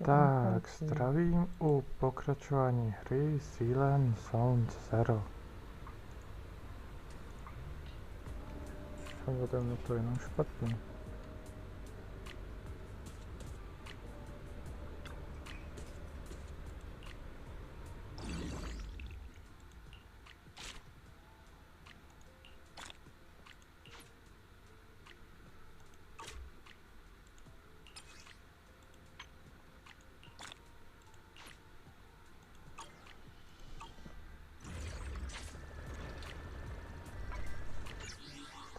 Tak, zdravím u pokračování hry Silent Sound Zero. Ode to jenom špatně.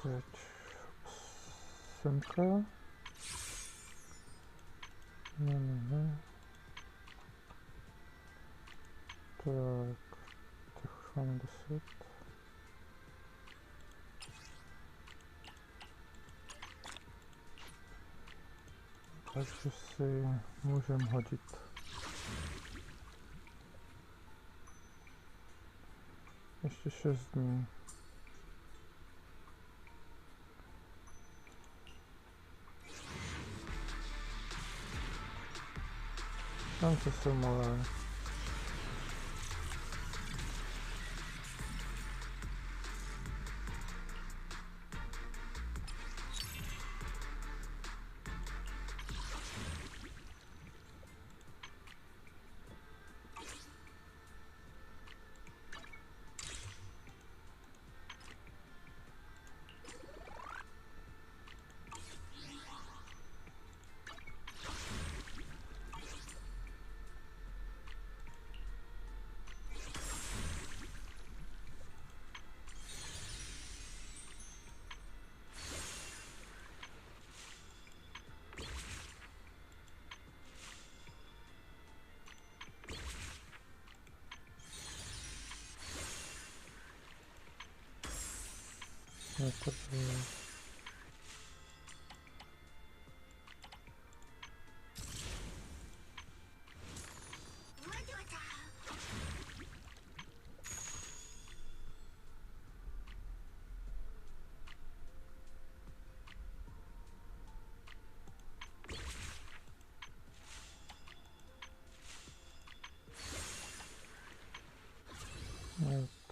Teď semka. Ne. Tak, těch už mám 10. Takže si můžem hodit. Ještě 6 dní. Šance jsou malé.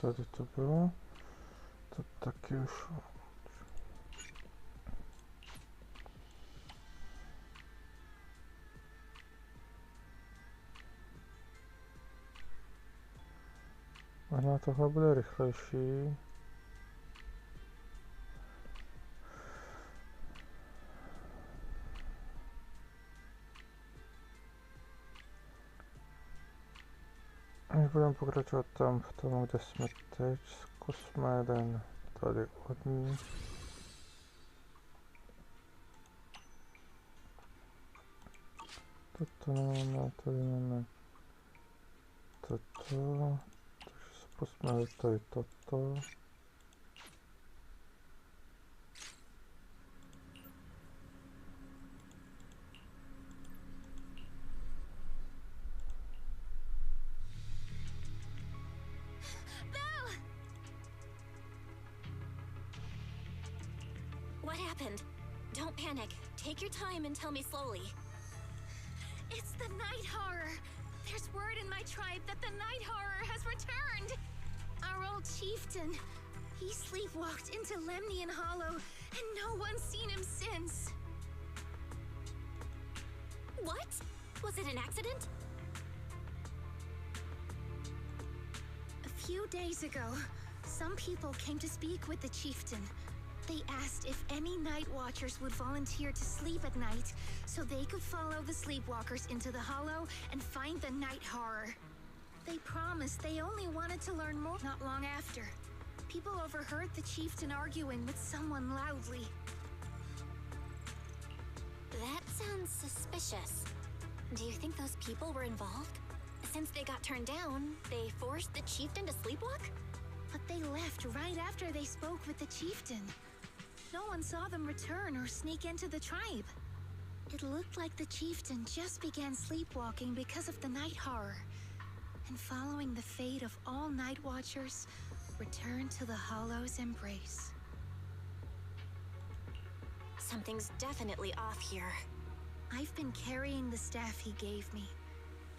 Tady to bylo. To taky už. Možná tohle bude rychlejší. Než budeme pokračovat tam v tom, kde jsme teď, zkusme jeden tady od ní. Toto nemáme, tady máme toto, takže zkusme tady toto. What happened? Don't panic. Take your time and tell me slowly. It's the night horror. There's word in my tribe that the night horror has returned. Our old chieftain. He sleepwalked into Lemnian Hollow, and no one's seen him since. What? Was it an accident? A few days ago, some people came to speak with the chieftain. They asked if any night watchers would volunteer to sleep at night so they could follow the sleepwalkers into the hollow and find the night horror. They promised they only wanted to learn more. Not long after, people overheard the chieftain arguing with someone loudly. That sounds suspicious. Do you think those people were involved? Since they got turned down, they forced the chieftain to sleepwalk? But they left right after they spoke with the chieftain. No one saw them return or sneak into the tribe. It looked like the chieftain just began sleepwalking because of the night horror, and following the fate of all night watchers, returned to the Hollow's embrace. Something's definitely off here. I've been carrying the staff he gave me,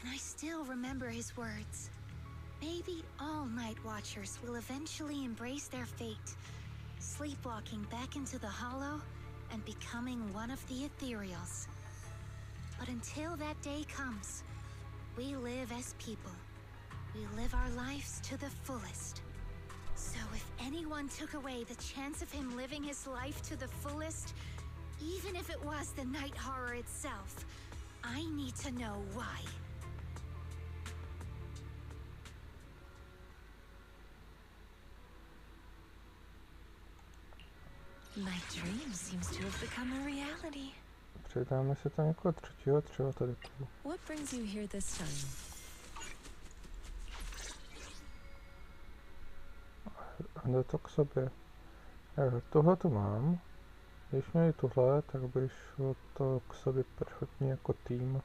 and I still remember his words. Maybe all night watchers will eventually embrace their fate, sleepwalking back into the Hollow and becoming one of the ethereals. But until that day comes, we live as people. We live our lives to the fullest. So if anyone took away the chance of him living his life to the fullest, even if it was the night horror itself, I need to know why. My dream seems to have become a reality. Přidáme si tam někoho třetího, třeba tady tu. What brings you here this time? A jde to k sobě. Tohle tu mám. Když měli tuhle, tak by šlo to k sobě perfektně jako tým.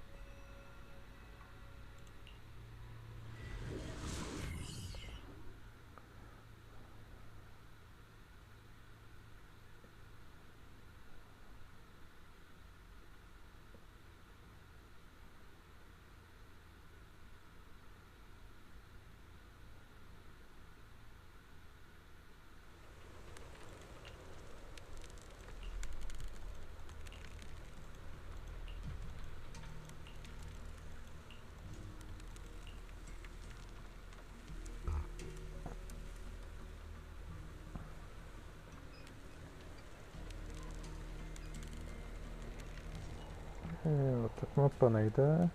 Jo, tak mapa nejde.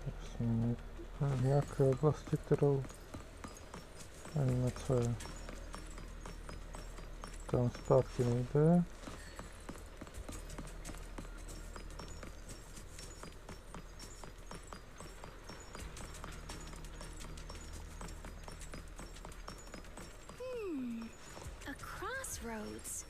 Tak jsme v nějaké oblasti, kterou nevíme, co je. Tam zpátky nejde. A crossroads.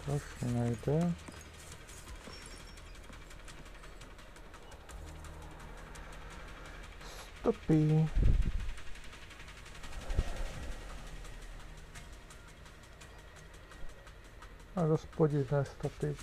To už nejde. Stopí. A dost podivné stopy.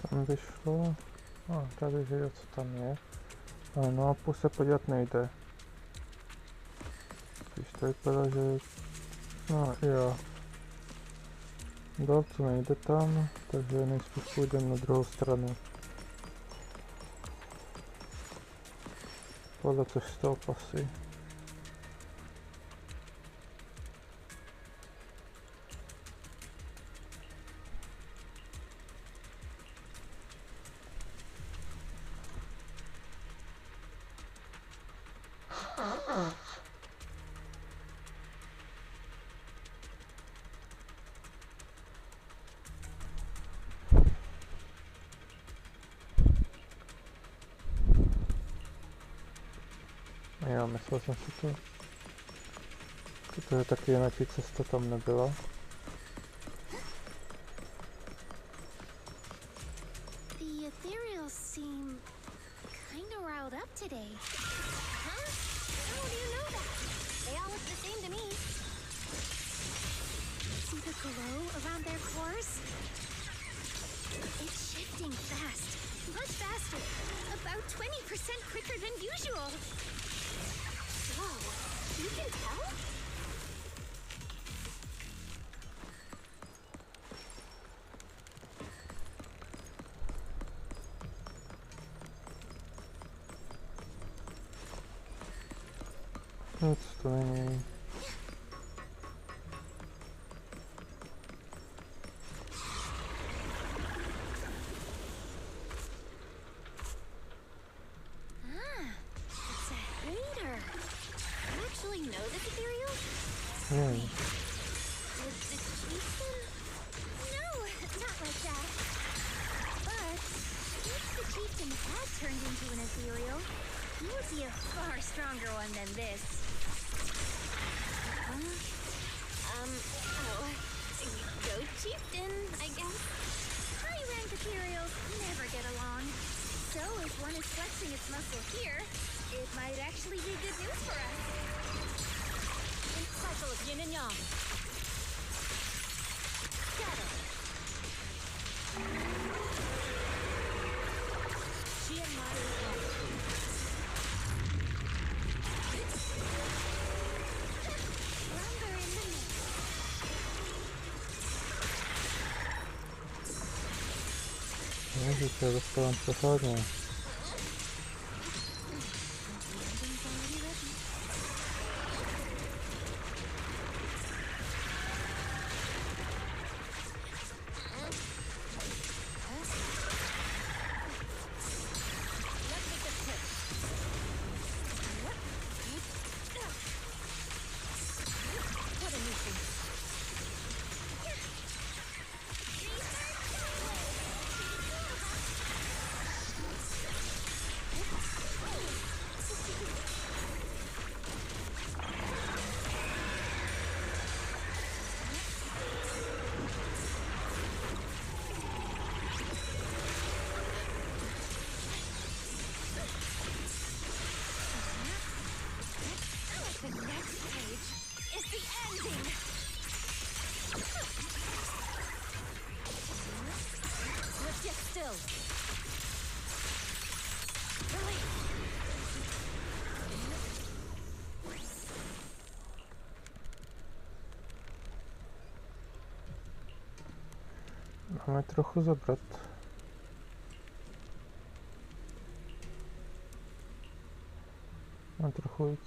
Tam vyšlo. No, tady vidět, co tam je. Ale na mapu se podívat nejde. Když to vypadá, že... No jo. Dál to nejde tam, takže nejspíš půjdeme na druhou stranu. Podle což z toho pasy. Já myslel jsem si to. Protože taky jinak cesta tam nebyla. yours? It's shifting fast. Much faster. About 20% quicker than usual. Whoa, you can tell? It's 20. It's a hater. You actually know this ethereal? Yeah. With the chieftain? No, not like that. But if the chieftain had turned into an ethereal, he would be a far stronger one than this. Go chieftain, I guess. High-rank ethereals never get along. So if one is flexing its muscle here, it might actually be good news for us. Cycle of yin and yang. Shadow. She and Lumber in the mix. Ja się dostałem przechodnie. The next page is the ending. Let's get still. Mamy trochę zabrać. Mam trochę idź.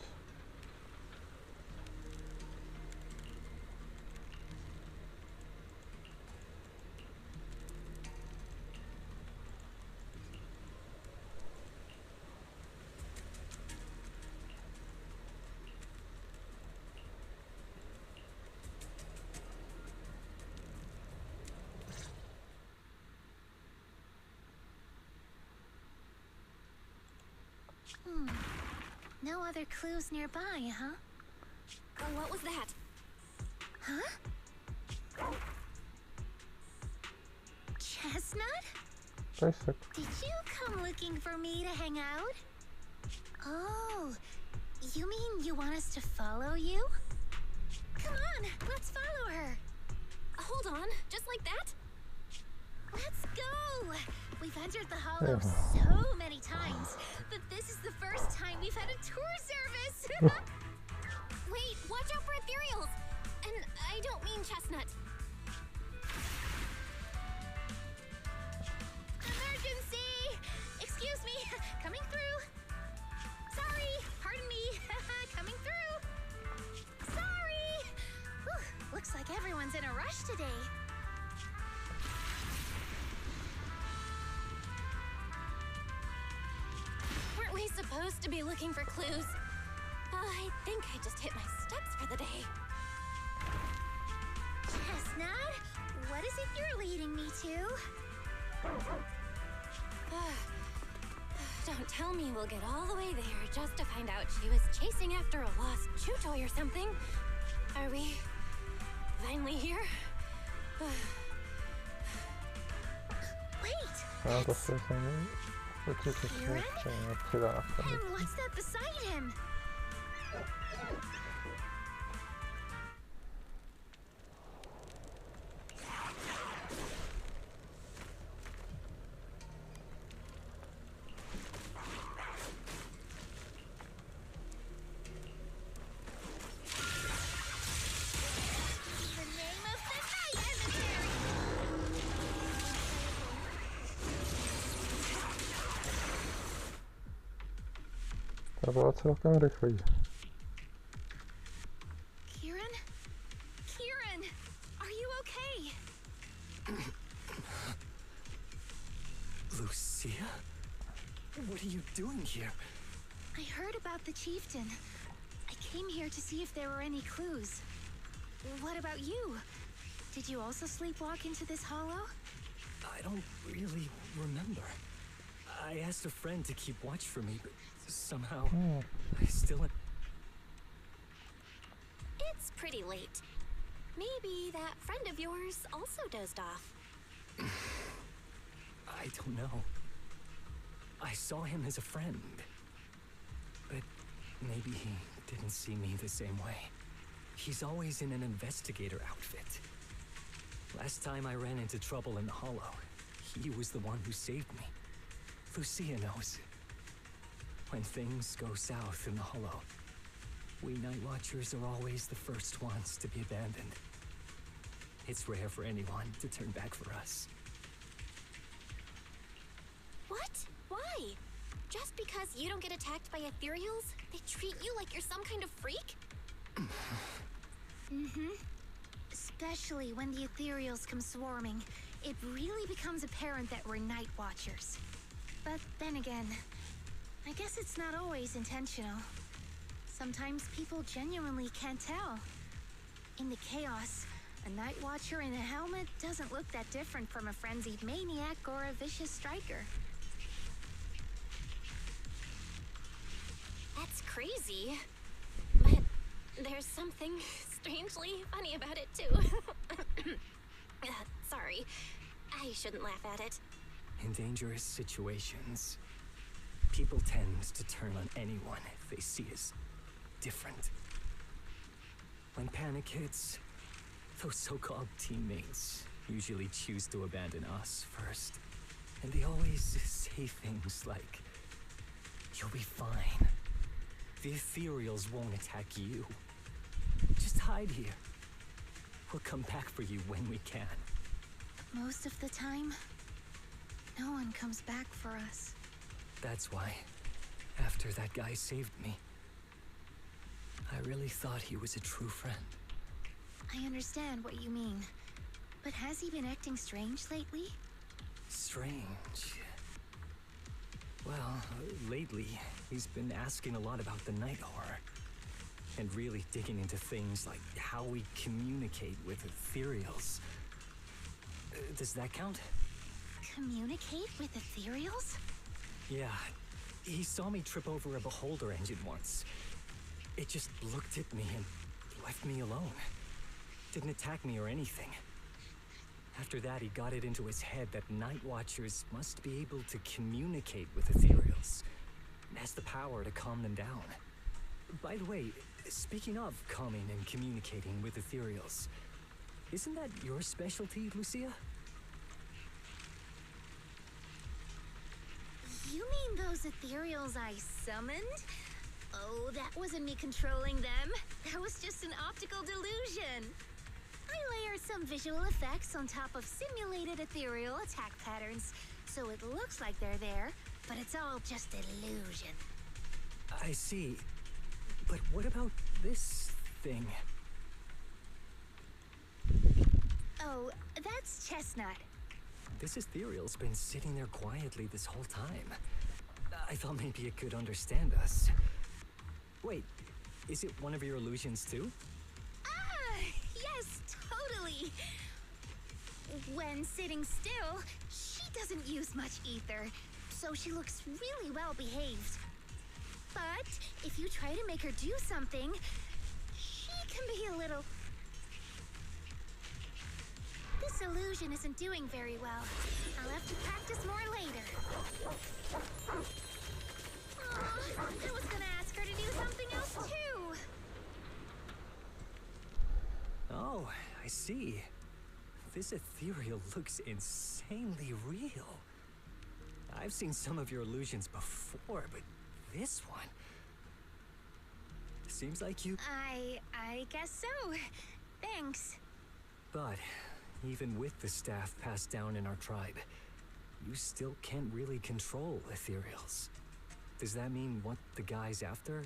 No other clues nearby, huh? Oh, what was that? Huh? Chestnut? Basic. Did you come looking for me to hang out? Oh, you mean you want us to follow you? Come on, let's follow her. Hold on, just like that? Let's go! We've entered the hollow Yeah. so many times, but this is the first time we've had a tour service! Wait, watch out for ethereals! And I don't mean chestnut. Emergency! Excuse me, coming through. Sorry, pardon me, coming through. Sorry! Whew, looks like everyone's in a rush today. Weren't we supposed to be looking for clues? I think I just hit my steps for the day. Chestnut, what is it you're leading me to? Don't tell me we'll get all the way there just to find out she was chasing after a lost chew toy or something. Are we finally here? Wait! No to się uczycie się nie przyda. And what's that beside him? To bylo celkem rychlý. Kieran? Kieran! Are you okay? Lucia? What are you doing here? I heard about the chieftain. I came here to see if there were any clues. What about you? Did you also sleepwalk into this hollow? I don't really remember. I asked a friend to keep watch for me, but somehow I still... It's pretty late. Maybe that friend of yours also dozed off. I don't know. I saw him as a friend. But maybe he didn't see me the same way. He's always in an investigator outfit. Last time I ran into trouble in the hollow, he was the one who saved me. Lucia knows. When things go south in the hollow, we Night Watchers are always the first ones to be abandoned. It's rare for anyone to turn back for us. What? Why? Just because you don't get attacked by ethereals, they treat you like you're some kind of freak? Especially when the ethereals come swarming, it really becomes apparent that we're Night Watchers. But then again, I guess it's not always intentional. Sometimes people genuinely can't tell. In the chaos, a Night Watcher in a helmet doesn't look that different from a frenzied maniac or a vicious striker. That's crazy. But there's something strangely funny about it, too. Sorry. I shouldn't laugh at it. In dangerous situations, people tend to turn on anyone they see as different. When panic hits, those so-called teammates usually choose to abandon us first. And they always say things like, "You'll be fine. The ethereals won't attack you. Just hide here. We'll come back for you when we can." Most of the time, no one comes back for us. That's why, after that guy saved me, I really thought he was a true friend. I understand what you mean. But has he been acting strange lately? Strange. Well, lately, he's been asking a lot about the night horror. And really digging into things like how we communicate with ethereals. Does that count? Communicate with ethereals? Yeah. He saw me trip over a beholder engine once. It just looked at me and left me alone. Didn't attack me or anything. After that, he got it into his head that Night Watchers must be able to communicate with ethereals. And has the power to calm them down. By the way, speaking of calming and communicating with ethereals, isn't that your specialty, Lucia? You mean those ethereals I summoned? Oh, that wasn't me controlling them. That was just an optical delusion. I layered some visual effects on top of simulated ethereal attack patterns, so it looks like they're there, but it's all just illusion. I see. But what about this thing? Oh, that's Chestnut. This ethereal's been sitting there quietly this whole time. I thought maybe it could understand us. Wait, is it one of your illusions too? Ah, yes, totally. When sitting still, she doesn't use much ether, so she looks really well behaved. But if you try to make her do something, she can be a little... This illusion isn't doing very well. I'll have to practice more later. I was gonna ask her to do something else too. Oh, I see. This ethereal looks insanely real. I've seen some of your illusions before, but this one... Seems like you... I guess so. Thanks. But even with the staff passed down in our tribe, you still can't really control ethereals. Does that mean what the guy's after?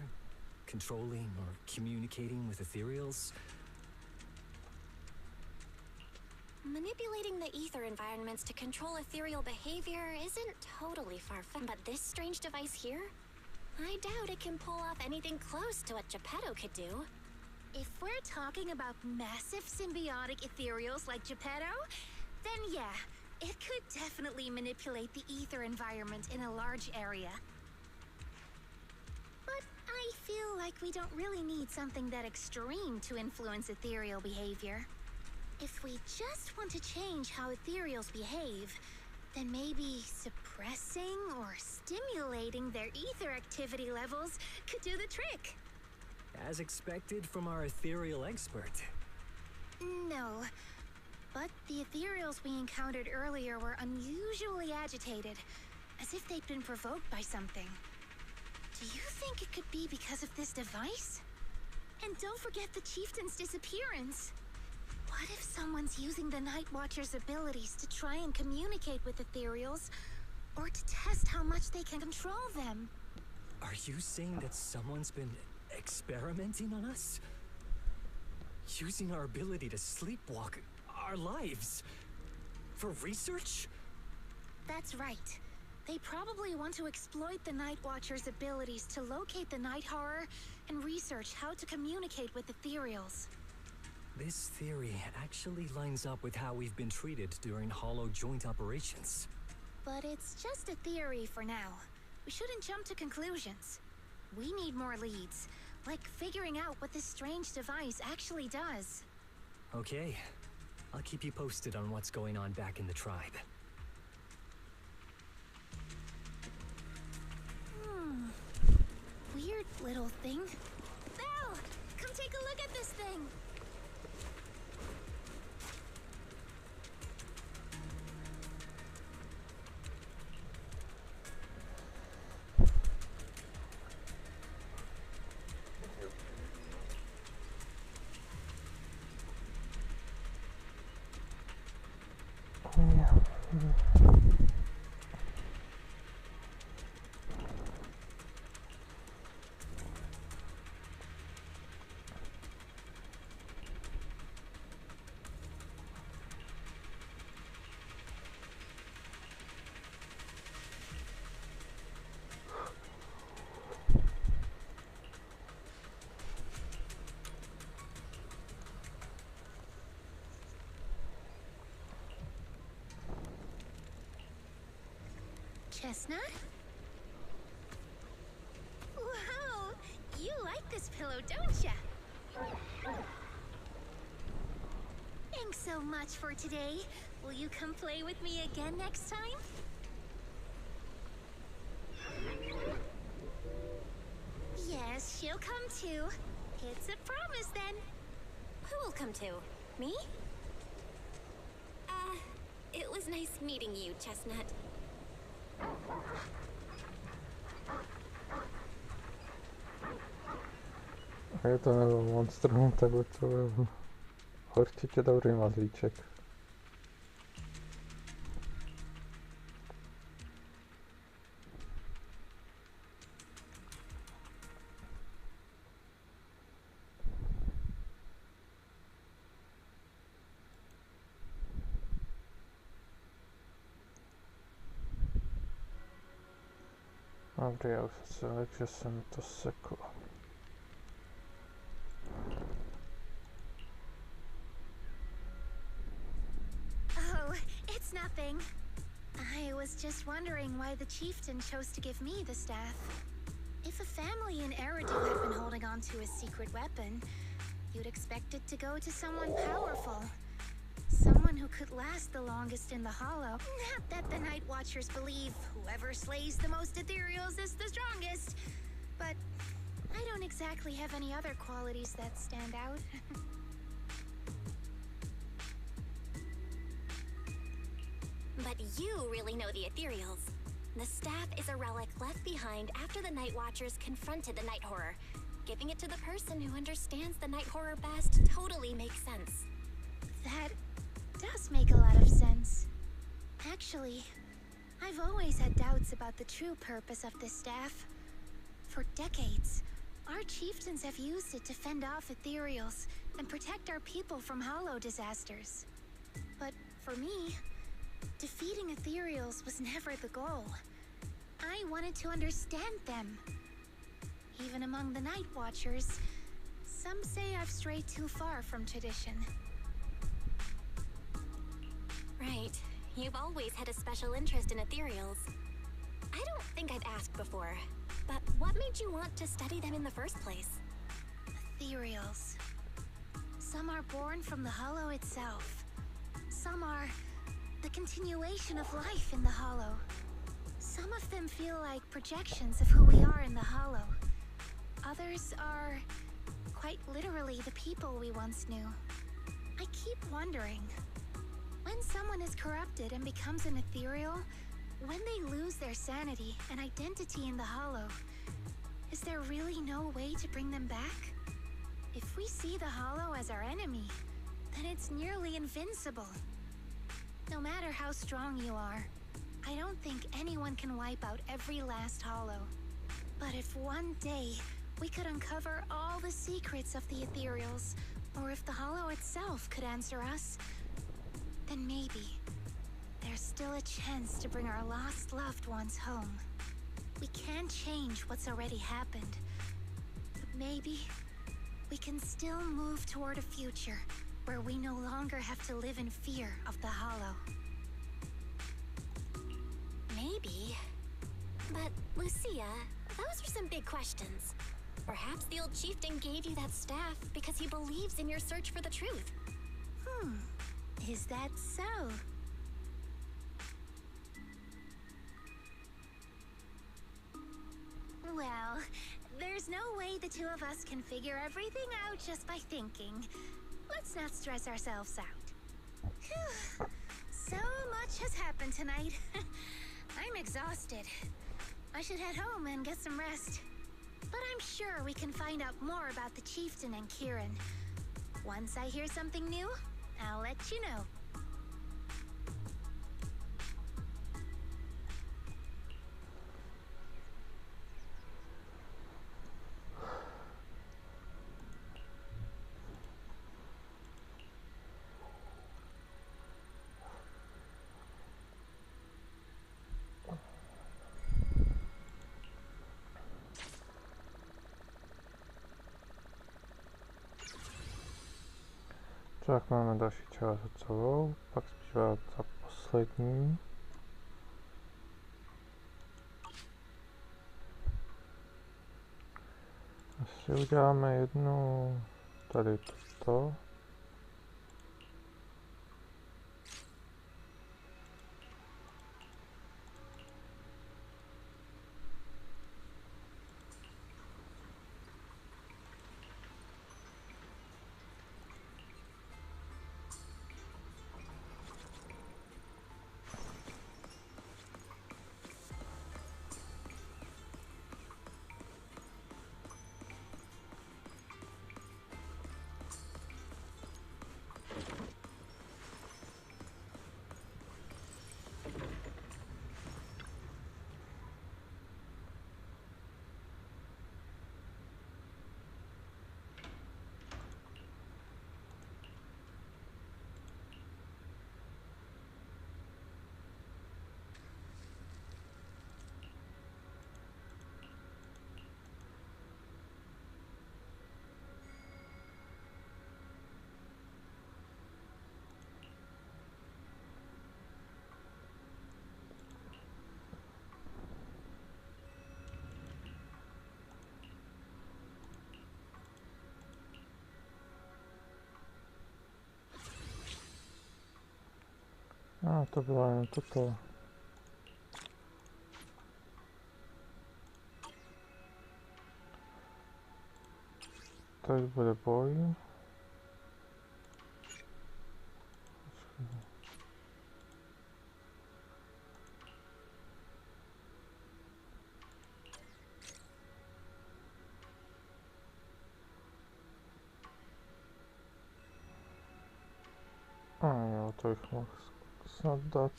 Controlling or communicating with ethereals? Manipulating the ether environments to control ethereal behavior isn't totally far-fetched, but this strange device here? I doubt it can pull off anything close to what Geppetto could do. If we're talking about massive symbiotic ethereals like Geppetto, then yeah, it could definitely manipulate the ether environment in a large area. But I feel like we don't really need something that extreme to influence ethereal behavior. If we just want to change how ethereals behave, then maybe suppressing or stimulating their ether activity levels could do the trick. As expected from our ethereal expert. No, but the ethereals we encountered earlier were unusually agitated, as if they'd been provoked by something. Do you think it could be because of this device? And don't forget the chieftain's disappearance. What if someone's using the Night Watcher's abilities to try and communicate with ethereals, or to test how much they can control them? Are you saying that someone's been experimenting on us? Using our ability to sleepwalk our lives? For research? That's right. They probably want to exploit the Night Watcher's abilities to locate the night horror and research how to communicate with ethereals. This theory actually lines up with how we've been treated during Hollow joint operations. But it's just a theory for now. We shouldn't jump to conclusions. We need more leads, like figuring out what this strange device actually does. Okay, I'll keep you posted on what's going on back in the tribe. Weird little thing. Belle! Come take a look at this thing! Chestnut? Wow! You like this pillow, don't ya? Thanks so much for today. Will you come play with me again next time? Yes, she'll come too. It's a promise then. Who will come to? Me? It was nice meeting you, Chestnut. Je to nebo monstrum, nebo to určitě dobrý mazlíček. Dobrý, já už se že jsem to sekl. Oh, it's nothing. I was just wondering why the chieftain chose to give me the staff. If a family in Eridu had been holding on to a secret weapon, you'd expect it to go to someone powerful. Someone who could last the longest in the Hollow. Not that the Night Watchers believe whoever slays the most ethereals is the strongest. But I don't exactly have any other qualities that stand out. But you really know the ethereals. The staff is a relic left behind after the Night Watchers confronted the night horror. Giving it to the person who understands the night horror best totally makes sense. That does make a lot of sense. Actually, I've always had doubts about the true purpose of this staff. For decades, our chieftains have used it to fend off ethereals and protect our people from hollow disasters. But for me, defeating ethereals was never the goal. I wanted to understand them. Even among the Night Watchers, some say I've strayed too far from tradition. Right. You've always had a special interest in ethereals. I don't think I've asked before, but what made you want to study them in the first place? Ethereals. Some are born from the hollow itself. Some are the continuation of life in the hollow. Some of them feel like projections of who we are in the hollow. Others are quite literally the people we once knew. I keep wondering, when someone is corrupted and becomes an ethereal, when they lose their sanity and identity in the hollow, is there really no way to bring them back? If we see the hollow as our enemy, then it's nearly invincible. No matter how strong you are, I don't think anyone can wipe out every last hollow. But if one day we could uncover all the secrets of the ethereals, or if the hollow itself could answer us, then maybe there's still a chance to bring our lost loved ones home. We can't change what's already happened, but maybe we can still move toward a future where we no longer have to live in fear of the hollow. Maybe. But, Lucia, those are some big questions. Perhaps the old chieftain gave you that staff because he believes in your search for the truth. Is that so? Well, there's no way the two of us can figure everything out just by thinking. Let's not stress ourselves out. Phew. So much has happened tonight. I'm exhausted. I should head home and get some rest. But I'm sure we can find out more about the chieftain and Kieran. Once I hear something new, I'll let you know. Tak, máme další část hotovou, pak zbývá ta poslední. Asi uděláme jednu tady toto. A to bylo jen toto. Teď bude boj. A jo, to bych mohl snad dát.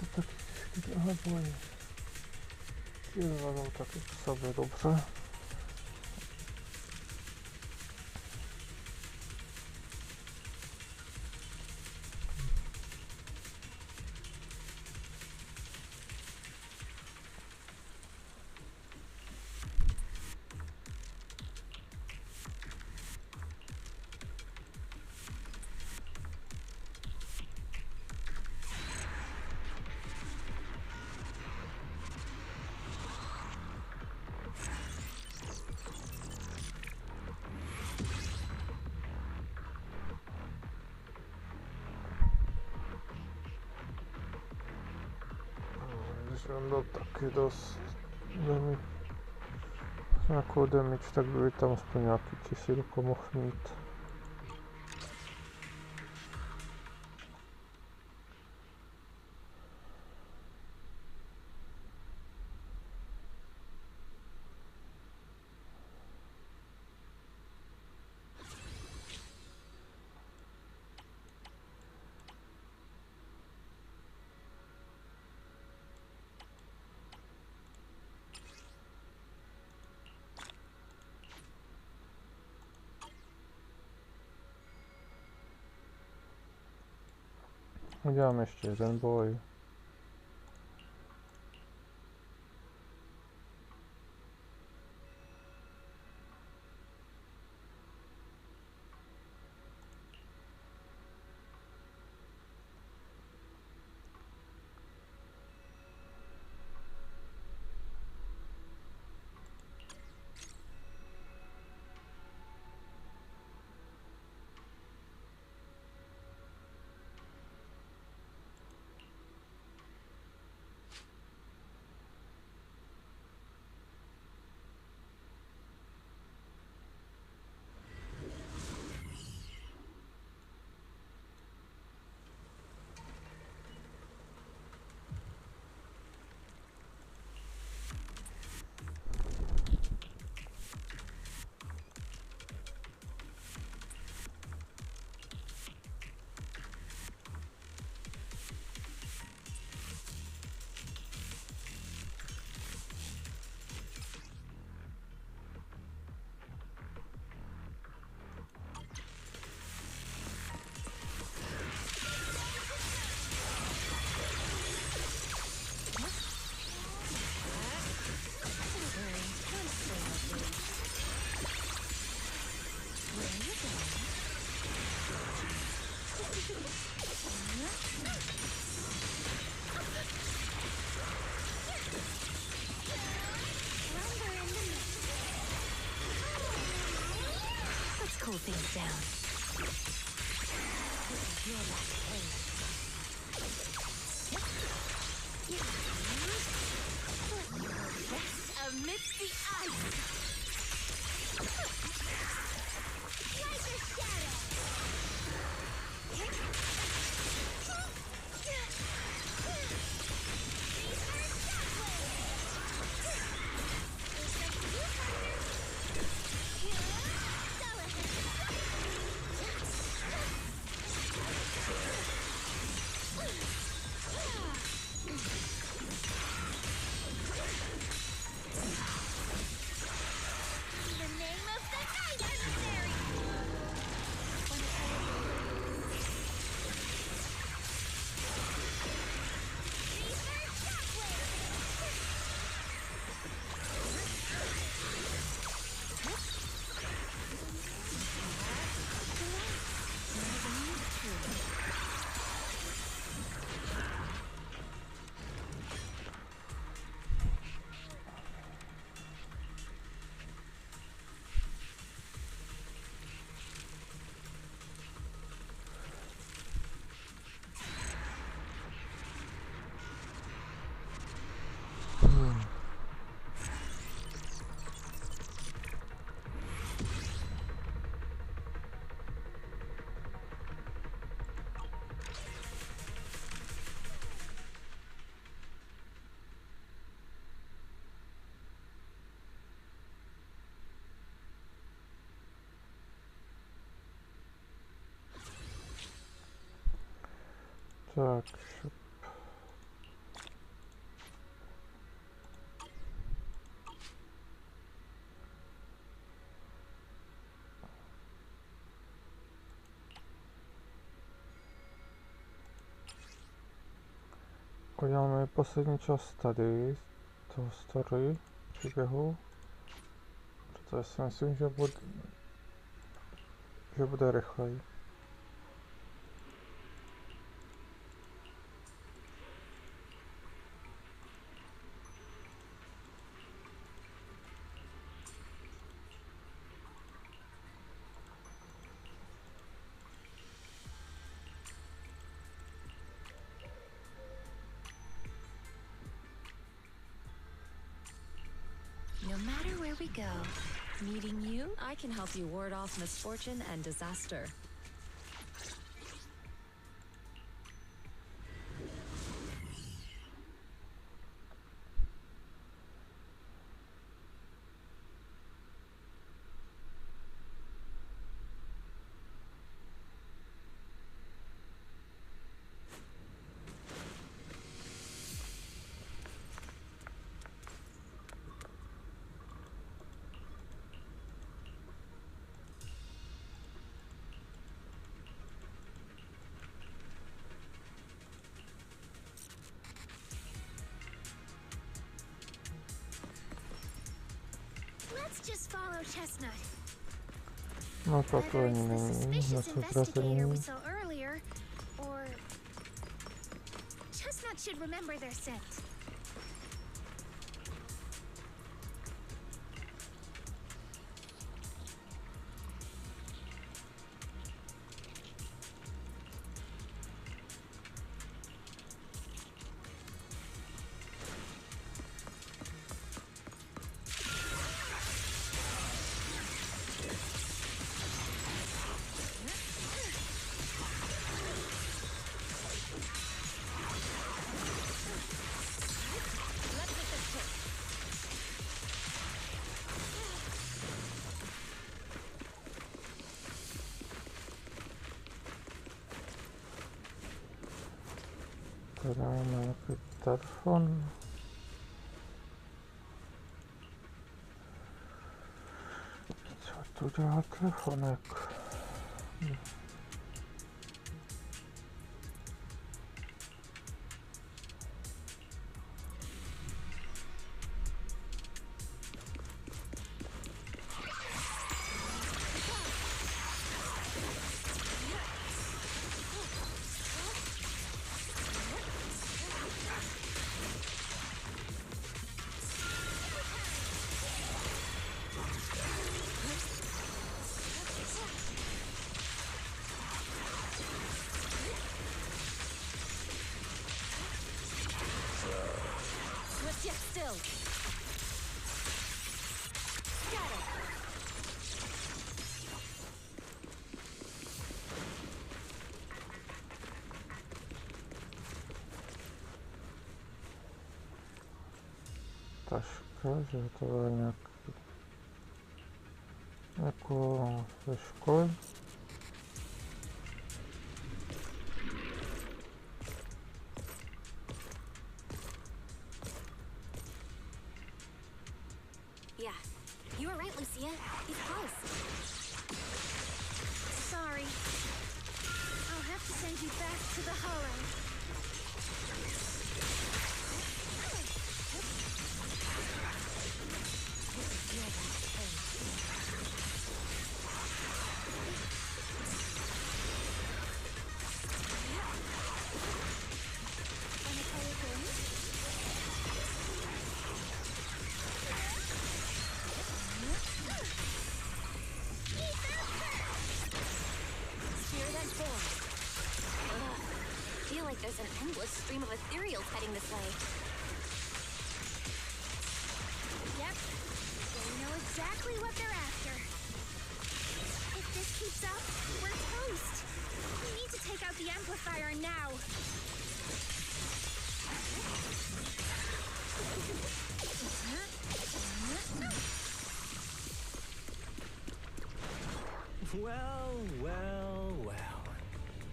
To taki... Aha, byłem... Kilka tak sobie dobrze. Wygląda takie dosyć... Jako mieć tak były tam spełniaki, ci si ruko mohl mít. Udělám ještě jeden boj. Cool things down. This is your last place. Rest amidst the ice. Like a shadow. Tak. Uděláme poslední čas tady, toho story, příběhu, protože si myslím, že bude rychleji. No matter where we go, meeting you, I can help you ward off misfortune and disaster. Let's just follow Chestnut. No to Whether ani it's the není suspicious investigator we nesouhlasení. saw earlier, or Chestnut should remember their scent. Tady máme nějaký telefon. Co tu dělá telefonek? Yet still. Scatter. Taška, že to je nějaký jako ze školy. Yeah, you were right, Lucia. He's close. Sorry. I'll have to send you back to the hollow. Wanna play a game? Spirit and form. Feel like there's an endless stream of ethereals heading this way. Yep. They know exactly what they're after. If this keeps up, we're toast. We need to take out the amplifier now. Well, well, well.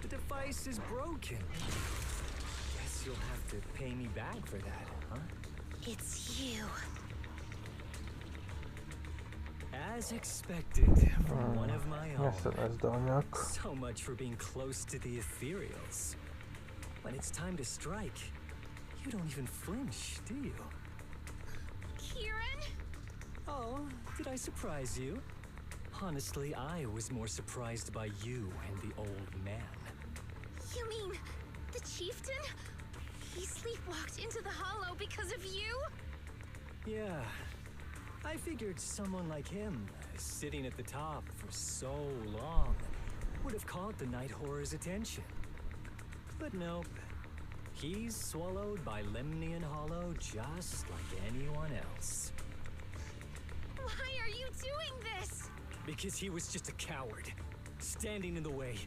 The device is broken. you'll have to pay me back for that, huh? It's you. As expected, from one of my own. Nezdolnyak. So much for being close to the ethereals. When it's time to strike, you don't even flinch, do you? Kieran? Oh, did I surprise you? Honestly, I was more surprised by you and the old man. You mean the chieftain? He sleepwalked into the hollow because of you? Yeah. I figured someone like him, sitting at the top for so long, would have caught the Night Horror's attention. But nope. He's swallowed by Lemnian Hollow just like anyone else. Why are you doing this? Because he was just a coward, standing in the way.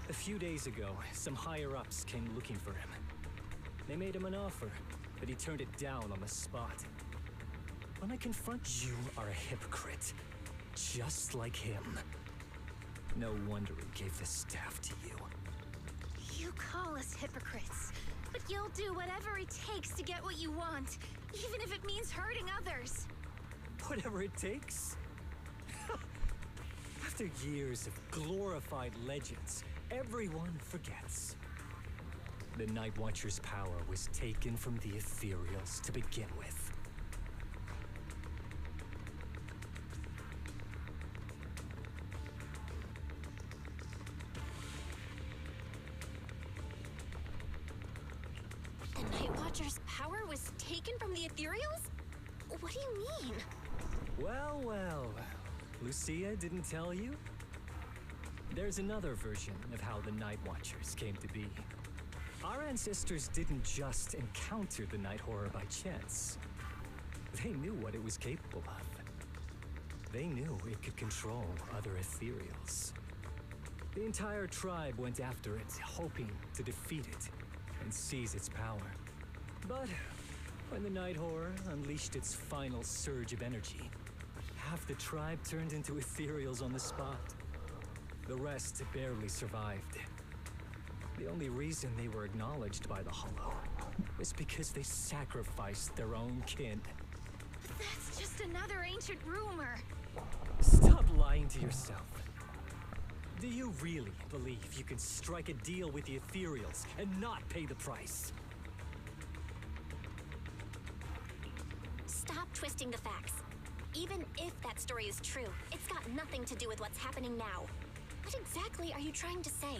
A few days ago, some higher-ups came looking for him. They made him an offer, but he turned it down on the spot. When I confront you are a hypocrite, just like him. No wonder he gave the staff to you. You call us hypocrites, but you'll do whatever it takes to get what you want, even if it means hurting others. Whatever it takes? After years of glorified legends, everyone forgets. The Night Watcher's power was taken from the ethereals to begin with. The Night Watcher's power was taken from the ethereals? What do you mean? Well, well. Lucia didn't tell you? There's another version of how the Night Watchers came to be. Our ancestors didn't just encounter the Night Horror by chance. They knew what it was capable of. They knew it could control other ethereals. The entire tribe went after it, hoping to defeat it and seize its power. But when the Night Horror unleashed its final surge of energy, half the tribe turned into ethereals on the spot. The rest barely survived. The only reason they were acknowledged by the Hollow was because they sacrificed their own kin. But that's just another ancient rumor. Stop lying to yourself. Do you really believe you can strike a deal with the ethereals and not pay the price? Stop twisting the facts. Even if that story is true, it's got nothing to do with what's happening now. What exactly are you trying to say?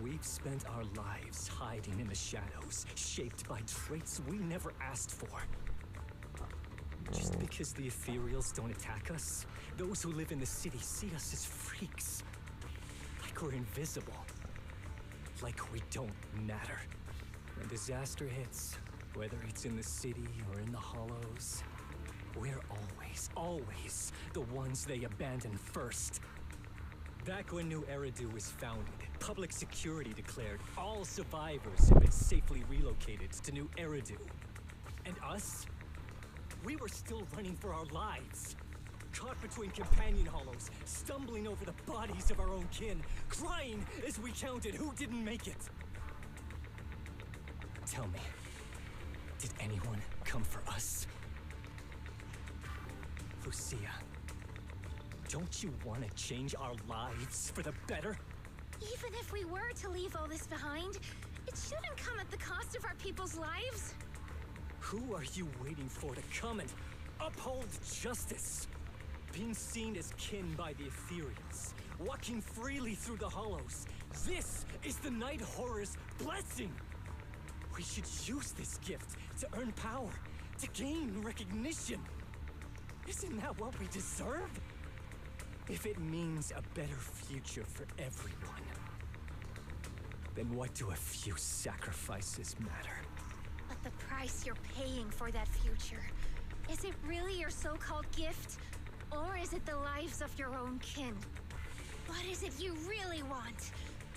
We've spent our lives hiding in the shadows, shaped by traits we never asked for. Just because the ethereals don't attack us, those who live in the city see us as freaks. Like we're invisible. Like we don't matter. When disaster hits, whether it's in the city or in the hollows, we're always the ones they abandon first. Back when New Eridu was founded, public security declared all survivors had been safely relocated to New Eridu. And us? We were still running for our lives. Caught between companion hollows, stumbling over the bodies of our own kin, crying as we counted who didn't make it. Tell me, did anyone come for us? Lucia, don't you want to change our lives for the better? Even if we were to leave all this behind, it shouldn't come at the cost of our people's lives. Who are you waiting for to come and uphold justice? Being seen as kin by the ethereals, walking freely through the hollows. This is the Night Horror's blessing! We should use this gift to earn power, to gain recognition. Isn't that what we deserve? If it means a better future for everyone, then what do a few sacrifices matter? But the price you're paying for that future, is it really your so-called gift? Or is it the lives of your own kin? What is it you really want?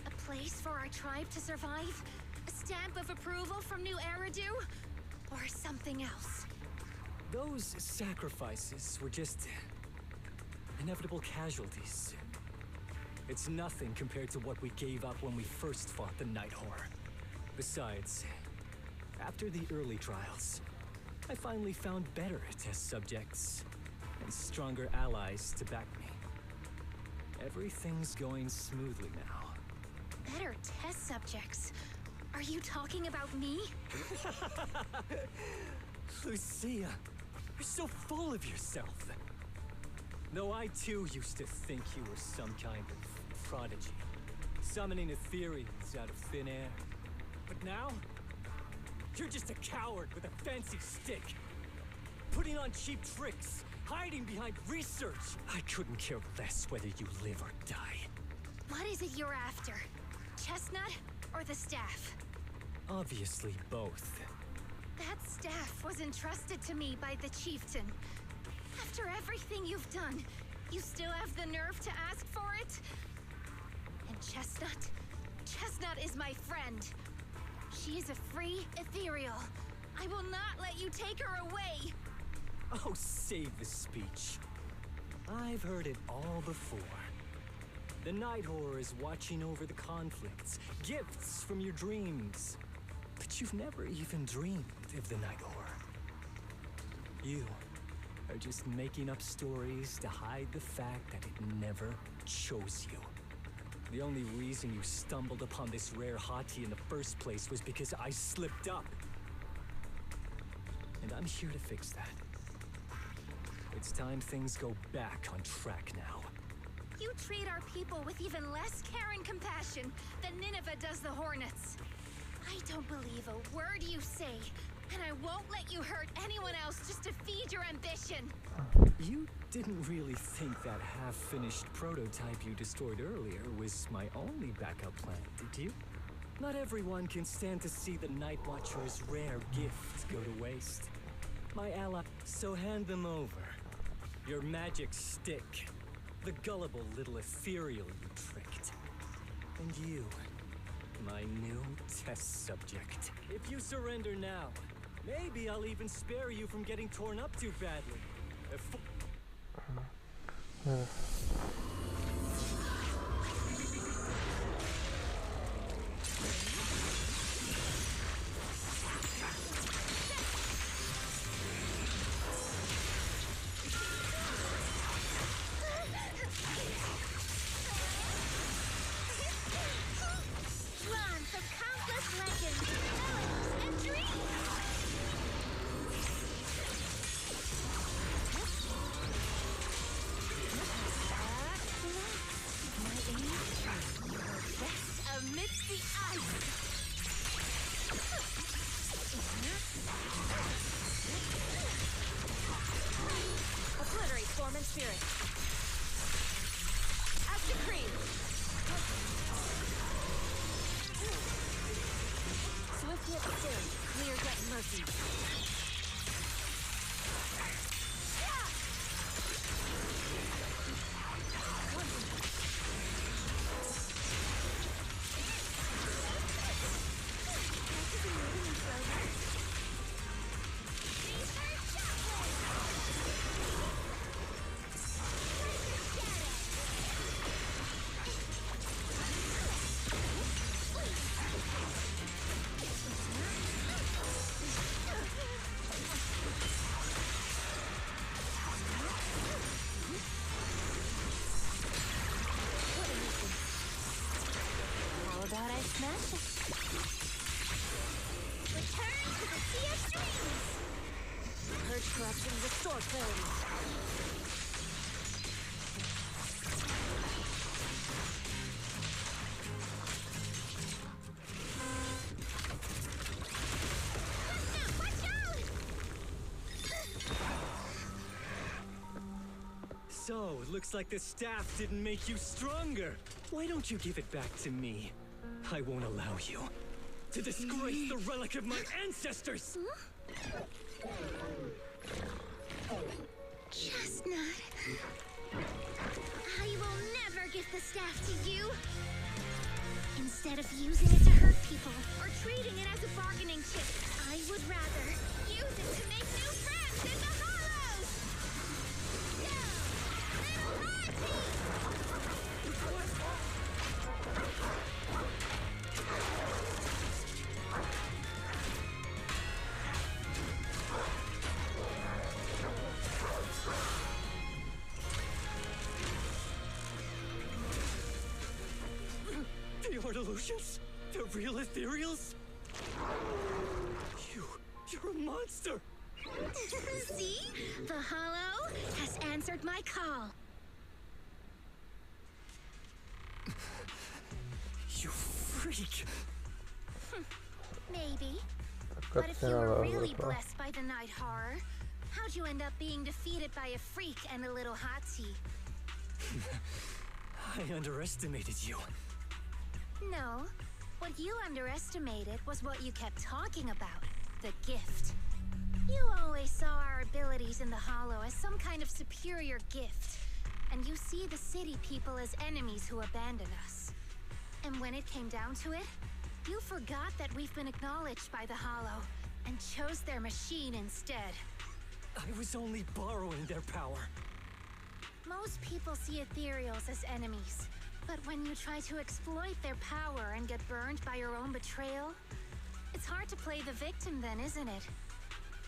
A place for our tribe to survive? A stamp of approval from New Eridu? Or something else? Those sacrifices were just inevitable casualties. It's nothing compared to what we gave up when we first fought the Night Horror. Besides, After the early trials, I finally found better test subjects and stronger allies to back me. Everything's going smoothly now. Better test subjects? Are you talking about me? Lucia, you're so full of yourself. Though I too used to think you were some kind of prodigy, summoning Ethereals out of thin air. But now, you're just a coward with a fancy stick, putting on cheap tricks, hiding behind research. I couldn't care less whether you live or die. What is it you're after? Chestnut or the staff? Obviously both. That staff was entrusted to me by the chieftain. After everything you've done, you still have the nerve to ask for it? And Chestnut? Chestnut is my friend. She is a free ethereal. I will not let you take her away. Oh, save the speech. I've heard it all before. The Night Horror is watching over the conflicts, gifts from your dreams. But you've never even dreamed of the Night Horror. You are just making up stories to hide the fact that it never chose you. The only reason you stumbled upon this rare hottie in the first place was because I slipped up. And I'm here to fix that. It's time things go back on track now. You treat our people with even less care and compassion than Nineveh does the Hornets. I don't believe a word you say, and I won't let you hurt anyone else just to feed your ambition. You didn't really think that half-finished prototype you destroyed earlier was my only backup plan, did you? Not everyone can stand to see the Night Watcher's rare gifts go to waste. My ally, so hand them over. Your magic stick. The gullible little ethereal you tricked. And you, my new test subject. If you surrender now, maybe I'll even spare you from getting torn up too badly. Run from countless legends, melodies, and dreams! Amidst the ice! Obliterate form and spirit. As decreed! Swift yet still, clear yet murky. How about I smash it? Return to the Sea of Dreams! Purge corruption, restore clarity. Watch out! So, looks like the staff didn't make you stronger. Why don't you give it back to me? I won't allow you to disgrace the relic of my ancestors! Chestnut. I will never give the staff to you. Instead of using it to hurt people or treating it as a bargaining chip, I would rather use it to make new friends in the Hollows! Little Archie! pure illusions? The real ethereals? You're a monster! See? The Hollow has answered my call. You freak! Maybe. Tak But if you were cutscéna really byla. blessed by the night horror, how'd you end up being defeated by a freak and a little hot tea? I underestimated you. No. What you underestimated was what you kept talking about. The gift. You always saw our abilities in the Hollow as some kind of superior gift. And you see the city people as enemies who abandon us. And when it came down to it, you forgot that we've been acknowledged by the Hollow and chose their machine instead. I was only borrowing their power. Most people see ethereals as enemies, but when you try to exploit their power and get burned by your own betrayal, it's hard to play the victim then, isn't it?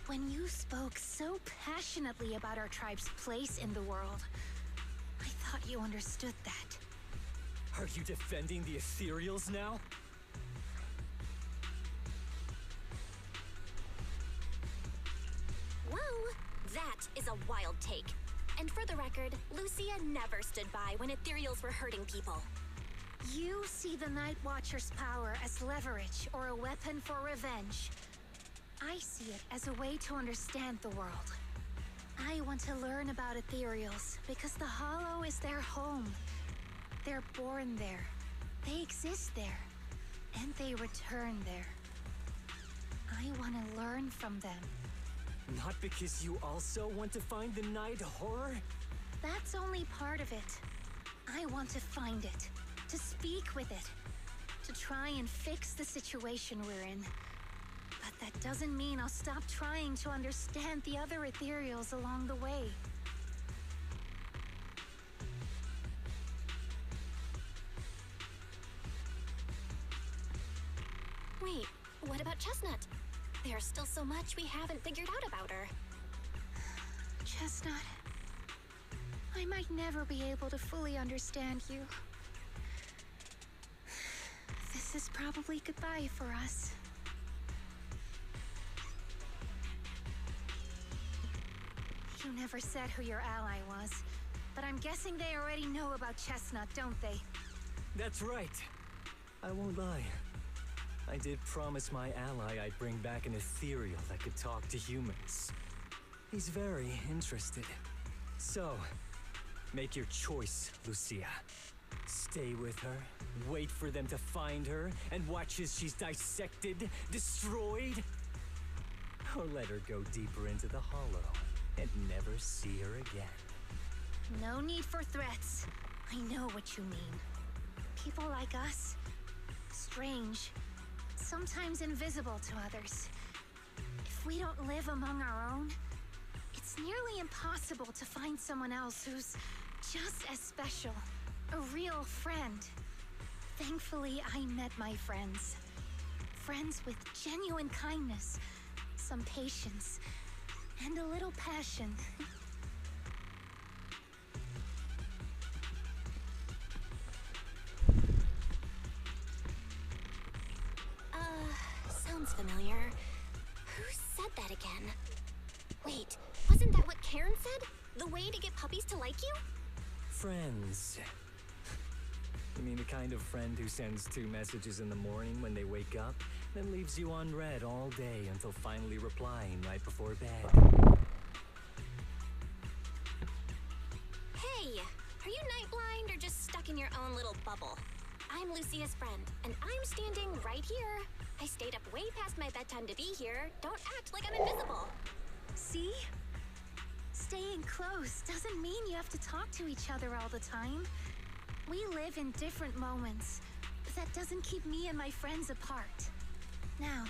When you spoke so passionately about our tribe's place in the world, I thought you understood that. Are you defending the ethereals now? Whoa! That is a wild take. And for the record, Lucia never stood by when ethereals were hurting people. You see the Night Watcher's power as leverage or a weapon for revenge. I see it as a way to understand the world. I want to learn about ethereals because the Hollow is their home. They're born there, they exist there, and they return there. I want to learn from them. Not because you also want to find the night horror? That's only part of it. I want to find it, to speak with it, to try and fix the situation we're in. But that doesn't mean I'll stop trying to understand the other ethereals along the way. Wait, what about Chestnut? There's still so much we haven't figured out about her. Chestnut, I might never be able to fully understand you. This is probably goodbye for us. You never said who your ally was, but I'm guessing they already know about Chestnut, don't they? That's right. I won't lie. I did promise my ally I'd bring back an ethereal that could talk to humans. He's very interested. So, make your choice, Lucia. Stay with her, wait for them to find her, and watch as she's dissected, destroyed? Or let her go deeper into the Hollow and never see her again. No need for threats. I know what you mean. People like us, strange, sometimes invisible to others. If we don't live among our own, it's nearly impossible to find someone else who's just as special, a real friend. Thankfully, I met my friends. Friends with genuine kindness, some patience, and a little passion. Sounds familiar. Who said that again? Wait, wasn't that what Karen said? The way to get puppies to like you? Friends. You mean the kind of friend who sends 2 messages in the morning when they wake up, then leaves you unread all day until finally replying right before bed? Hey, are you night blind or just stuck in your own little bubble? I'm Lucia's friend, and I'm standing right here. I stayed up way past my bedtime to be here. Don't act like I'm invisible. See? Staying close doesn't mean you have to talk to each other all the time. We live in different moments, but that doesn't keep me and my friends apart. Now,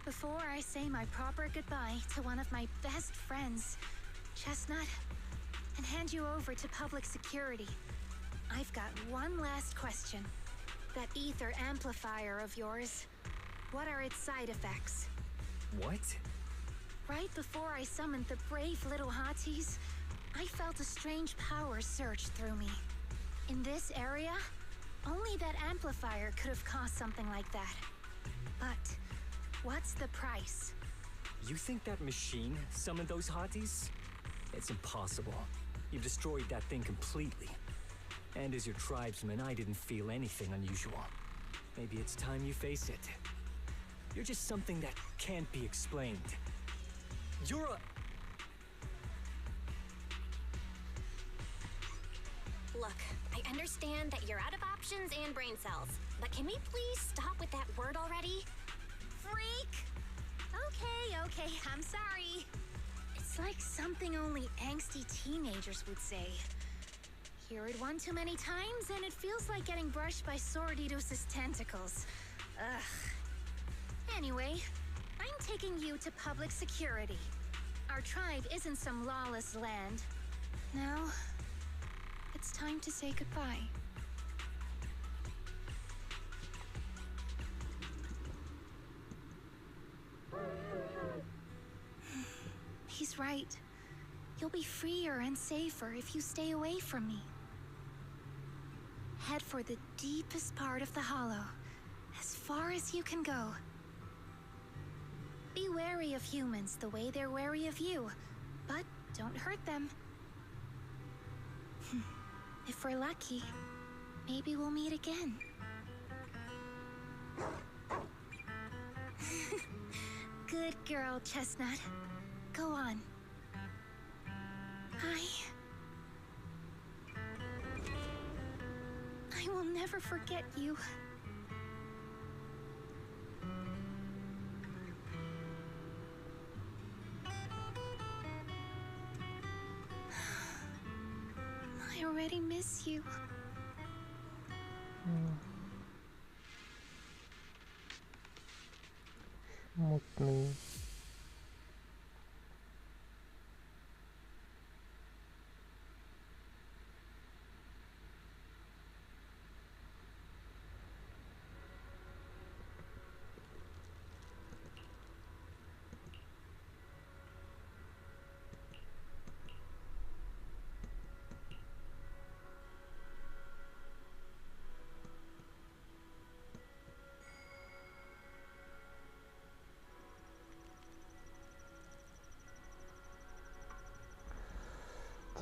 before I say my proper goodbye to one of my best friends, Chestnut, and hand you over to public security, I've got one last question. That ether amplifier of yours, what are its side effects? What? Right before I summoned the brave little hotties, I felt a strange power surge through me. In this area, Only that amplifier could have caused something like that. But what's the price? You think that machine summoned those hotties? It's impossible. You've destroyed that thing completely. And as your tribesman, I didn't feel anything unusual. Maybe it's time you face it. You're just something that can't be explained. You're a... Look, I understand that you're out of options and brain cells, but can we please stop with that word already? Freak! Okay, I'm sorry. It's like something only angsty teenagers would say. Hear it one too many times, and it feels like getting brushed by Sordidus's tentacles. Ugh. Anyway, I'm taking you to public security. Our tribe isn't some lawless land. Now, it's time to say goodbye. He's right. You'll be freer and safer if you stay away from me. Head for the deepest part of the hollow, as far as you can go. Be wary of humans the way they're wary of you, but don't hurt them. If we're lucky, maybe we'll meet again. Good girl, Chestnut. Go on. I will never forget you. I already miss you. Smutný.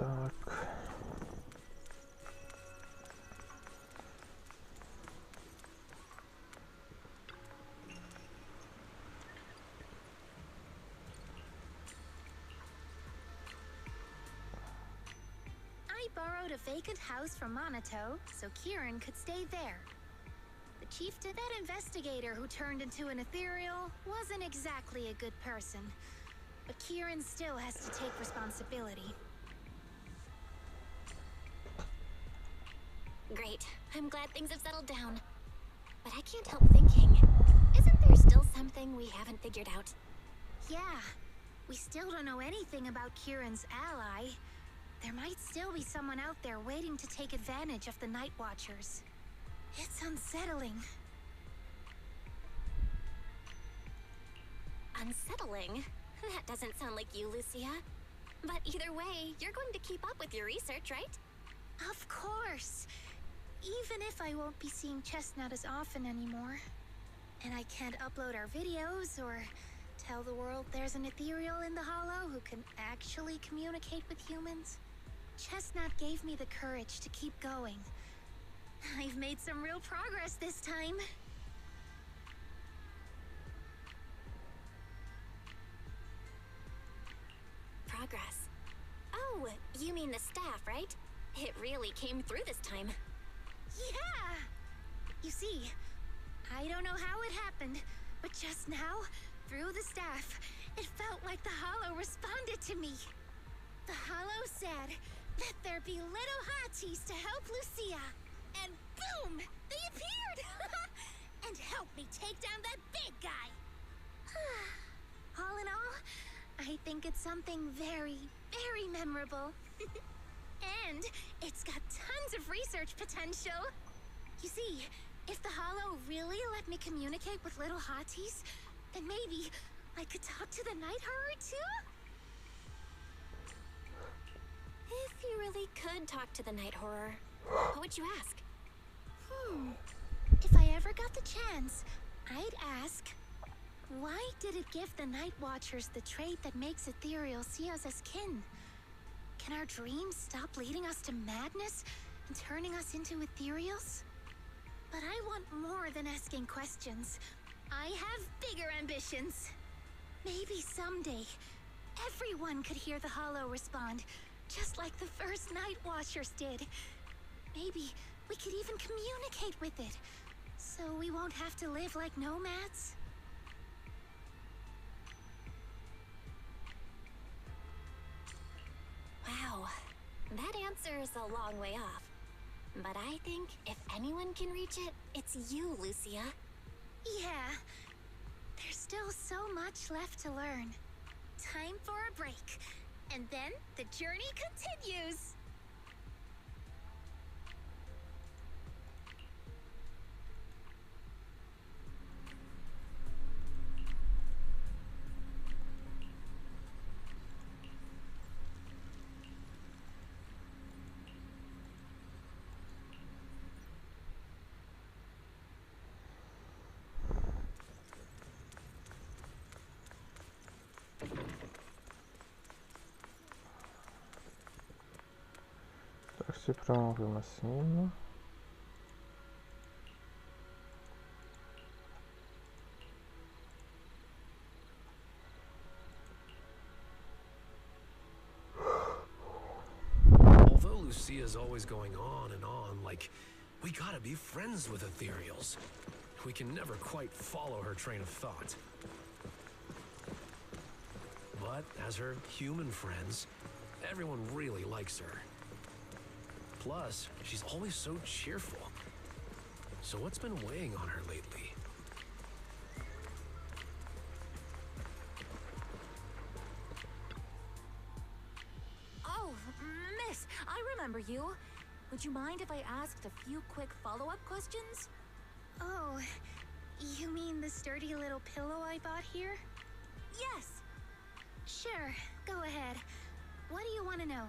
Tak. I borrowed a vacant house from Monato so Kieran could stay there. The chieftain, that investigator who turned into an ethereal, wasn't exactly a good person. But Kieran still has to take responsibility. Great. I'm glad things have settled down. But I can't help thinking, isn't there still something we haven't figured out? Yeah, we still don't know anything about Kieran's ally. There might still be someone out there waiting to take advantage of the Night Watchers. It's unsettling. Unsettling? That doesn't sound like you, Lucia. But either way, you're going to keep up with your research, right? Of course! Even if I won't be seeing Chestnut as often anymore. And I can't upload our videos or tell the world there's an ethereal in the hollow who can actually communicate with humans. Chestnut gave me the courage to keep going. I've made some real progress this time. Progress. Oh, you mean the staff, right? It really came through this time. Yeah! You see, I don't know how it happened, but just now, through the staff, it felt like the hollow responded to me. The hollow said, "Let there be little hotties to help Lucia." And boom! They appeared! And helped me take down that big guy! All in all, I think it's something very, very memorable. And it's got tons of research potential. You see, if the hollow really let me communicate with little hotties, then maybe I could talk to the night horror too? If you really could talk to the night horror, what would you ask? If I ever got the chance, I'd ask, why did it give the Night Watchers the trait that makes Ethereal see us as kin? Can our dreams stop leading us to madness and turning us into Ethereals? But I want more than asking questions. I have bigger ambitions. Maybe someday, everyone could hear the Hollow respond, just like the first Night Watchers did. Maybe we could even communicate with it, so we won't have to live like nomads. Wow, that answer is a long way off. But I think if anyone can reach it, it's you, Lucia. Yeah, there's still so much left to learn. Time for a break, and then the journey continues. Tak si promluvíme s ním. Although Lucia's always going on and on, like, we gotta be friends with Ethereals. We can never quite follow her train of thought. But as her human friends, everyone really likes her. Plus, she's always so cheerful. So what's been weighing on her lately? Oh, miss, I remember you. Would you mind if I asked a few quick follow-up questions? Oh, you mean the sturdy little pillow I bought here? Yes. Sure, go ahead. What do you want to know?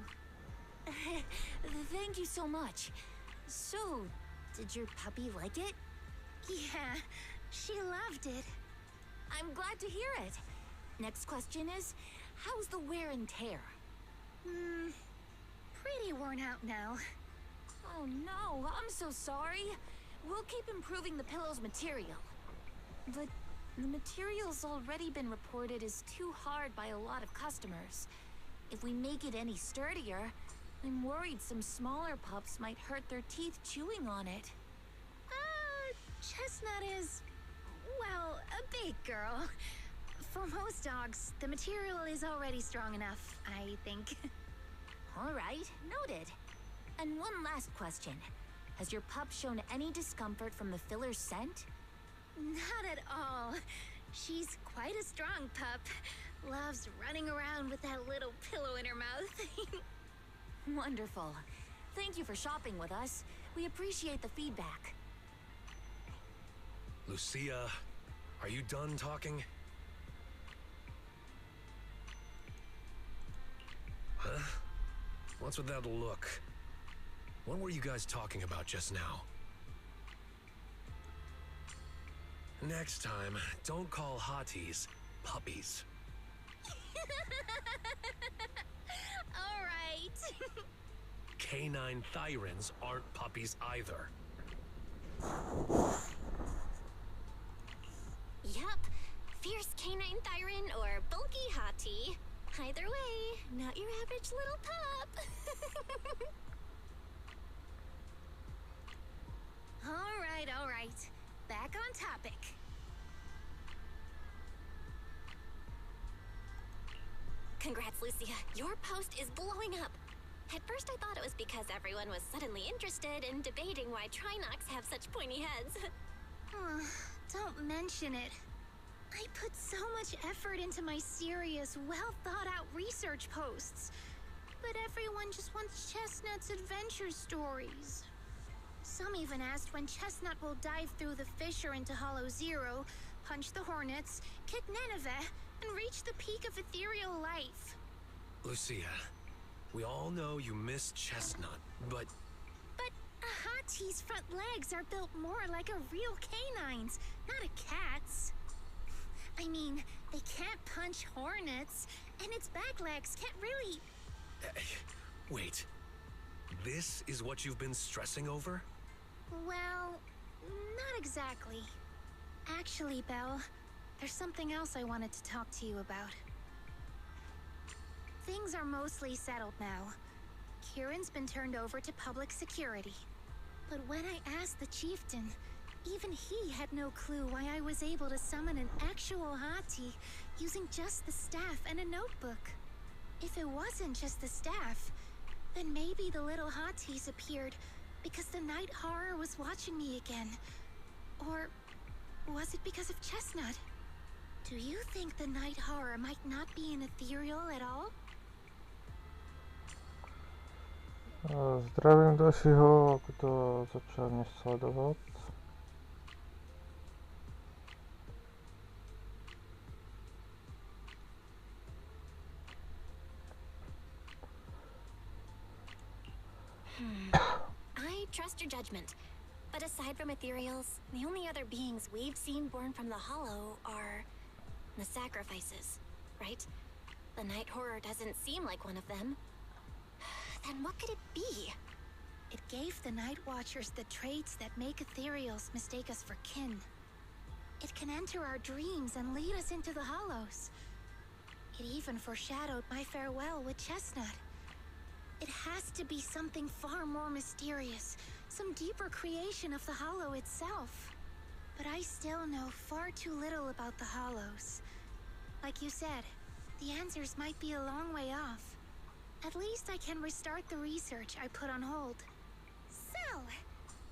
Thank you so much. So, did your puppy like it? Yeah, she loved it. I'm glad to hear it. Next question is, how's the wear and tear? Pretty worn out now. Oh no, I'm so sorry. We'll keep improving the pillow's material. But the material's already been reported as too hard by a lot of customers. If we make it any sturdier, I'm worried some smaller pups might hurt their teeth chewing on it. Chestnut is, well, a big girl. For most dogs, the material is already strong enough, I think. All right, noted. And one last question. Has your pup shown any discomfort from the filler's scent? Not at all. She's quite a strong pup. Loves running around with that little pillow in her mouth. Wonderful. Thank you for shopping with us. We appreciate the feedback. Lucia, are you done talking? Huh? What's with that look? What were you guys talking about just now? Next time, don't call hotties puppies. All right. Canine thyrans aren't puppies either. Yup, fierce canine thyron or bulky hottie. Either way, not your average little pup. All right. Back on topic. Congrats, Lucia. Your post is blowing up. At first I thought it was because everyone was suddenly interested in debating why Trinocs have such pointy heads. Don't mention it. I put so much effort into my serious, well-thought-out research posts. But everyone just wants Chestnut's adventure stories. Some even asked when Chestnut will dive through the fissure into Hollow Zero, punch the Hornets, kick Nineveh, and reach the peak of ethereal life. Lucia, we all know you miss Chestnut, but... But a hot Hati's front legs are built more like a real canine's, not a cat's. I mean, they can't punch hornets, and its back legs can't really... Wait. This is what you've been stressing over? Well, not exactly. Actually, Belle, there's something else I wanted to talk to you about. Things are mostly settled now. Kieran's been turned over to public security. But when I asked the chieftain, even he had no clue why I was able to summon an actual Hati using just the staff and a notebook. If it wasn't just the staff, then maybe the little Hatis appeared because the night horror was watching me again. Or was it because of Chestnut? Do you think the night horror might not be an ethereal at all? Zdravím dalšího, kdo začal mě sledovat. I trust your judgment. But aside from ethereals, the only other beings we've seen born from the Hollow are the sacrifices, right? The night horror doesn't seem like one of them. Then what could it be? It gave the Night Watchers the traits that make ethereals mistake us for kin. It can enter our dreams and lead us into the Hollows. It even foreshadowed my farewell with Chestnut. It has to be something far more mysterious, some deeper creation of the Hollow itself. But I still know far too little about the Hollows. Like you said, the answers might be a long way off. At least I can restart the research I put on hold. So,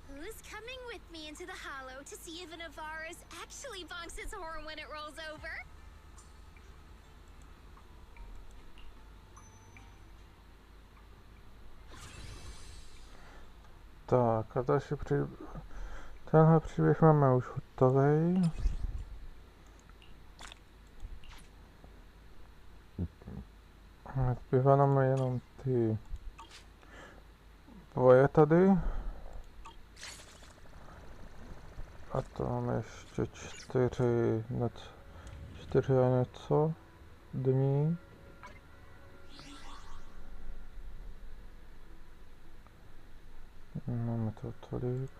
who's coming with me into the Hollow to see if an Avaris actually bonks its horn when it rolls over? Tak a další tenhle příběh máme už hotový. Zbývá nám jenom ty dvoje tady. A to máme ještě 4 a něco dní. Máme to tolik.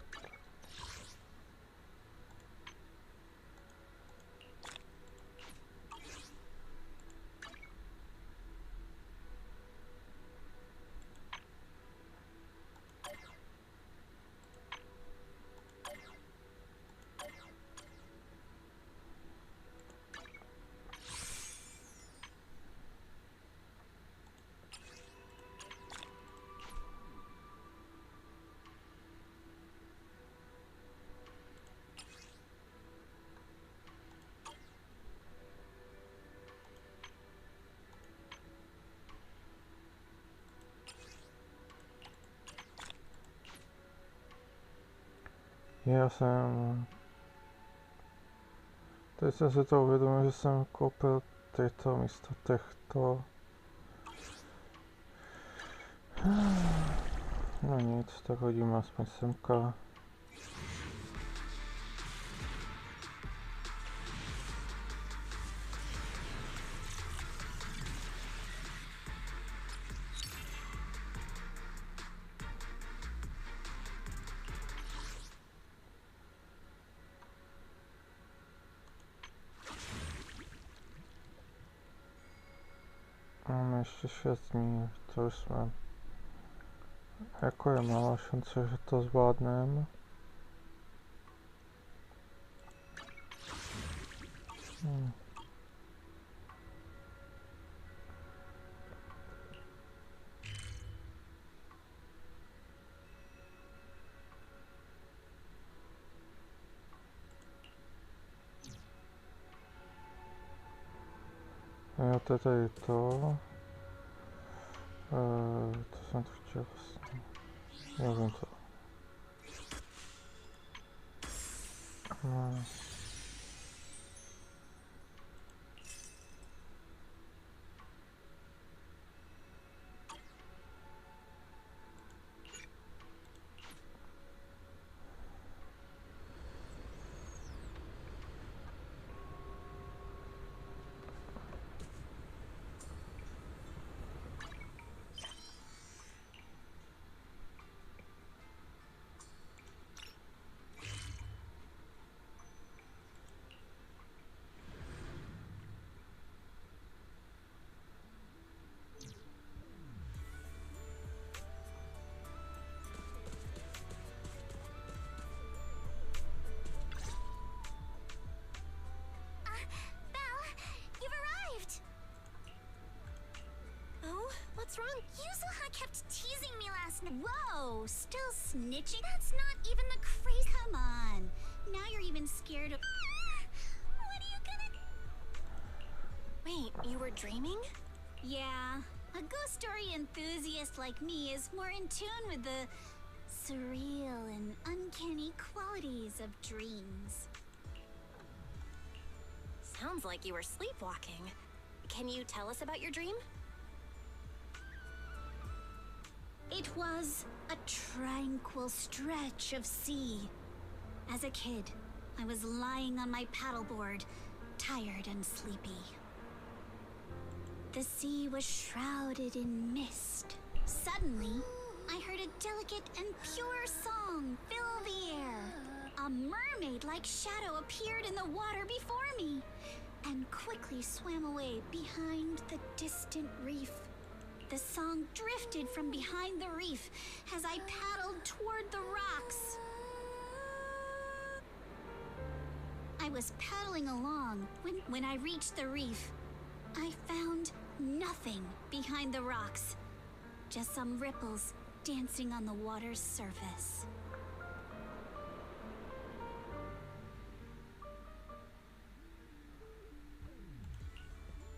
Teď jsem si to uvědomil, že jsem koupil tyto místo těchto. No nic, tak hodíme aspoň semka. Máme ještě 6 dní, to už jsme... Jako je malá šance, že to zvládneme. Jo, to je tady to. To jsem to chtěl vlastně. Já vím to. No. snitching? That's not even the crazy. Come on. Now you're even scared of. What are you gonna do? Wait, you were dreaming? Yeah. A ghost story enthusiast like me is more in tune with the surreal and uncanny qualities of dreams. Sounds like you were sleepwalking. Can you tell us about your dream? It was a tranquil stretch of sea. As a kid, I was lying on my paddleboard, tired and sleepy. The sea was shrouded in mist. Suddenly, I heard a delicate and pure song fill the air. A mermaid-like shadow appeared in the water before me and quickly swam away behind the distant reef. The song drifted from behind the reef as I paddled toward the rocks. I was paddling along when I reached the reef. I found nothing behind the rocks, just some ripples dancing on the water's surface.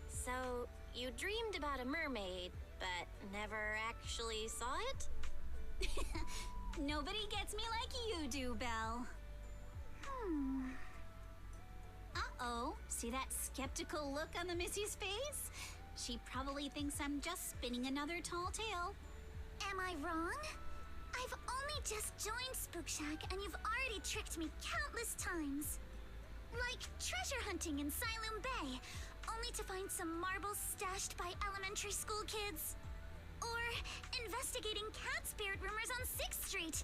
So, you dreamed about a mermaid, but never actually saw it? Nobody gets me like you do, Belle. Uh-oh, see that skeptical look on the Missy's face? She probably thinks I'm just spinning another tall tale. Am I wrong? I've only just joined Spook Shack and you've already tricked me countless times. Like treasure hunting in Siloam Bay, only to find some marbles stashed by elementary school kids. Or investigating cat spirit rumors on 6th Street,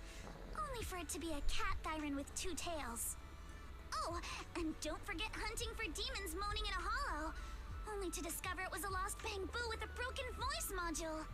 only for it to be a cat siren with 2 tails. Oh, and don't forget hunting for demons moaning in a hollow, only to discover it was a lost bamboo with a broken voice module.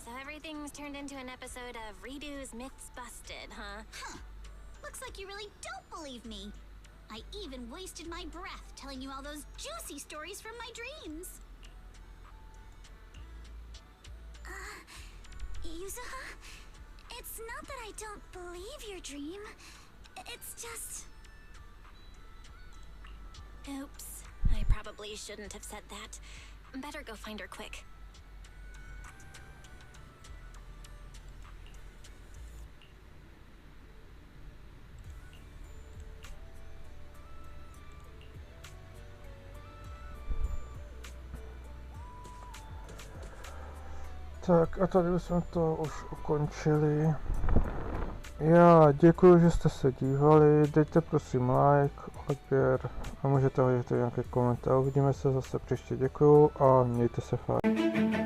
So everything's turned into an episode of Redo's Myths Busted, huh? Huh. Looks like you really don't believe me. I even wasted my breath telling you all those juicy stories from my dreams. Yuzuha, it's not that I don't believe your dream. It's just... Oops. I probably shouldn't have said that. Better go find her quick. Tak a tady jsme to už ukončili. Já děkuji, že jste se dívali, dejte prosím like, odběr a můžete hodit nějaký komentář. Uvidíme se zase příště, děkuju a mějte se fajn.